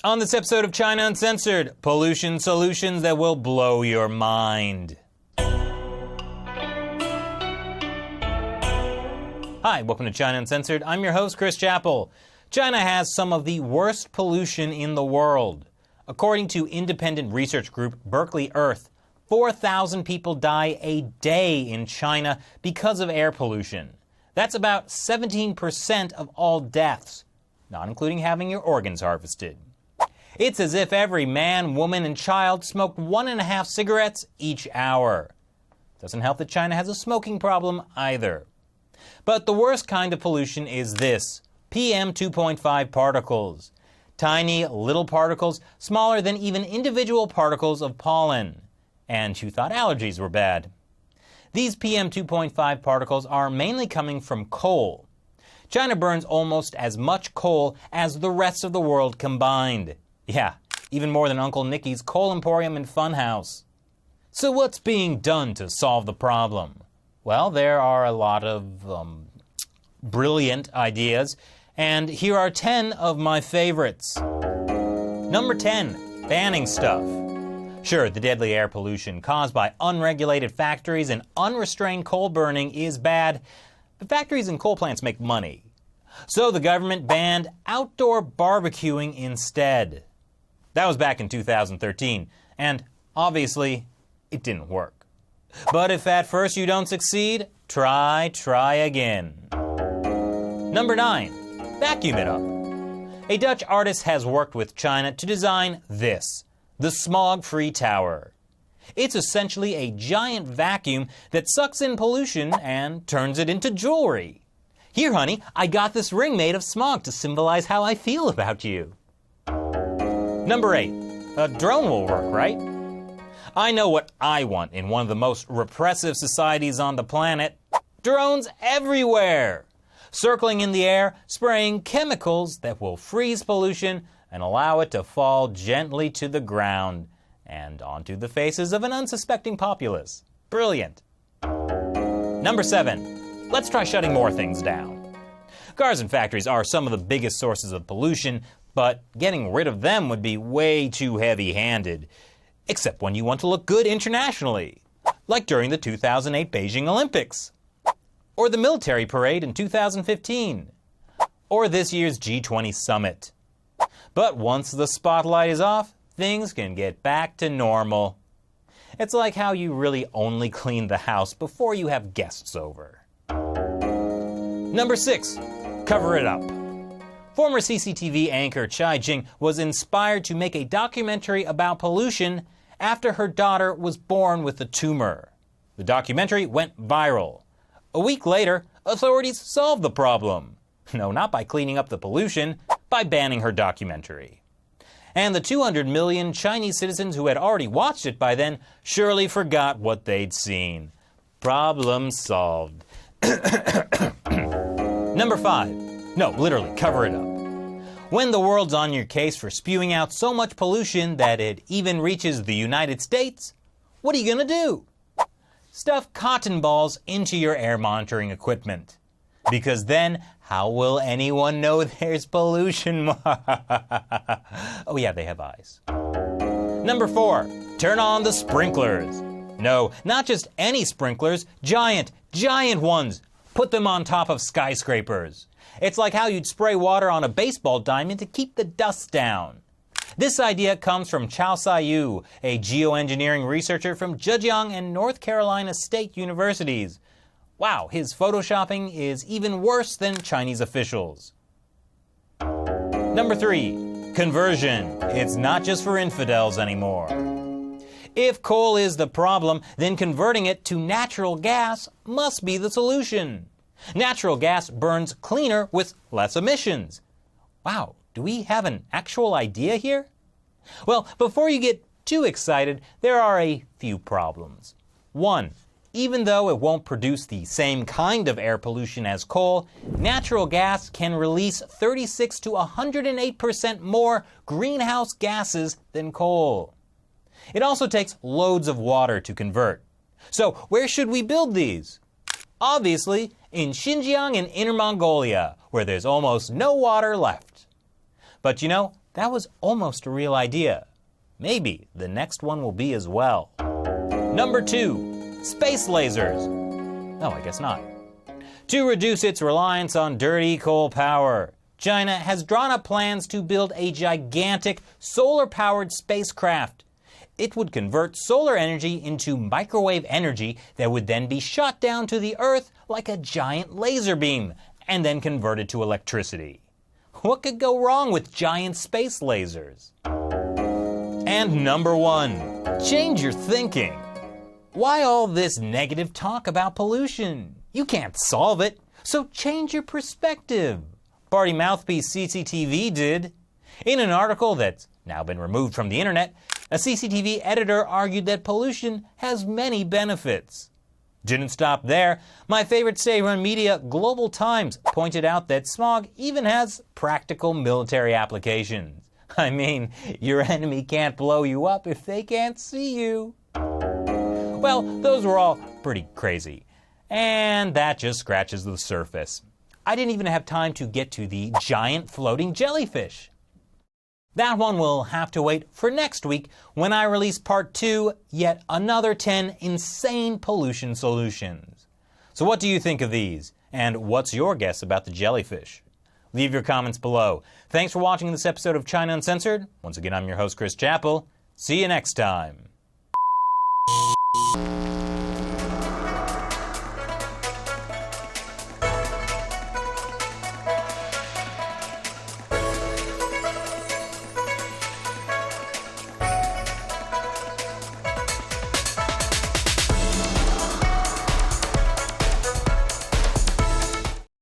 On this episode of China Uncensored, pollution solutions that will blow your mind. Hi, welcome to China Uncensored. I'm your host, Chris Chappell. China has some of the worst pollution in the world. According to independent research group Berkeley Earth, 4,000 people die a day in China because of air pollution. That's about 17% of all deaths, not including having your organs harvested. It's as if every man, woman, and child smoked 1.5 cigarettes each hour. Doesn't help that China has a smoking problem either. But the worst kind of pollution is this, PM 2.5 particles. Tiny little particles, smaller than even individual particles of pollen. And who thought allergies were bad? These PM 2.5 particles are mainly coming from coal. China burns almost as much coal as the rest of the world combined. Yeah, even more than Uncle Nicky's Coal Emporium and Funhouse. So what's being done to solve the problem? Well, there are a lot of brilliant ideas, and here are 10 of my favorites. Number 10, banning stuff. Sure, the deadly air pollution caused by unregulated factories and unrestrained coal burning is bad, but factories and coal plants make money. So the government banned outdoor barbecuing instead. That was back in 2013, and obviously, it didn't work. But if at first you don't succeed, try again. Number 9, vacuum it up. A Dutch artist has worked with China to design this, the smog-free tower. It's essentially a giant vacuum that sucks in pollution and turns it into jewelry. Here, honey, I got this ring made of smog to symbolize how I feel about you. Number 8, a drone will work, right? I know what I want in one of the most repressive societies on the planet. Drones everywhere! Circling in the air, spraying chemicals that will freeze pollution and allow it to fall gently to the ground and onto the faces of an unsuspecting populace. Brilliant. Number 7, let's try shutting more things down. Cars and factories are some of the biggest sources of pollution, but getting rid of them would be way too heavy-handed. Except when you want to look good internationally, like during the 2008 Beijing Olympics, or the military parade in 2015, or this year's G20 summit. But once the spotlight is off, things can get back to normal. It's like how you really only clean the house before you have guests over. Number 6, cover it up. Former CCTV anchor Chai Jing was inspired to make a documentary about pollution after her daughter was born with a tumor. The documentary went viral. A week later, authorities solved the problem. No, not by cleaning up the pollution, by banning her documentary. And the 200 million Chinese citizens who had already watched it by then surely forgot what they'd seen. Problem solved. Number 5. No, literally, cover it up. When the world's on your case for spewing out so much pollution that it even reaches the United States, what are you going to do? Stuff cotton balls into your air monitoring equipment. Because then, how will anyone know there's pollution? Oh yeah, they have eyes. Number 4, turn on the sprinklers. No, not just any sprinklers, giant ones. Put them on top of skyscrapers. It's like how you'd spray water on a baseball diamond to keep the dust down. This idea comes from Chao Sai-yu, a geoengineering researcher from Zhejiang and North Carolina State Universities. Wow, his photoshopping is even worse than Chinese officials. Number 3, conversion. It's not just for infidels anymore. If coal is the problem, then converting it to natural gas must be the solution. Natural gas burns cleaner with less emissions. Wow, do we have an actual idea here? Well, before you get too excited, there are a few problems. 1, even though it won't produce the same kind of air pollution as coal, natural gas can release 36 to 108% more greenhouse gases than coal. It also takes loads of water to convert. So where should we build these? Obviously, in Xinjiang and Inner Mongolia, where there's almost no water left. But you know, That was almost a real idea. Maybe the next one will be as well. Number 2, space lasers. No, I guess not. To reduce its reliance on dirty coal power, China has drawn up plans to build a gigantic solar-powered spacecraft. It would convert solar energy into microwave energy that would then be shot down to the Earth like a giant laser beam, and then converted to electricity. What could go wrong with giant space lasers? And number 1, change your thinking. Why all this negative talk about pollution? You can't solve it, so change your perspective. Party mouthpiece CCTV did. In an article that's now been removed from the internet, a CCTV editor argued that pollution has many benefits. Didn't stop there. My favorite state-run media, Global Times, pointed out that smog even has practical military applications. I mean, your enemy can't blow you up if they can't see you. Well, those were all pretty crazy. And that just scratches the surface. I didn't even have time to get to the giant floating jellyfish. That one will have to wait for next week when I release part 2, yet another 10 insane pollution solutions. So what do you think of these? And what's your guess about the jellyfish? Leave your comments below. Thanks for watching this episode of China Uncensored. Once again, I'm your host, Chris Chappell. See you next time.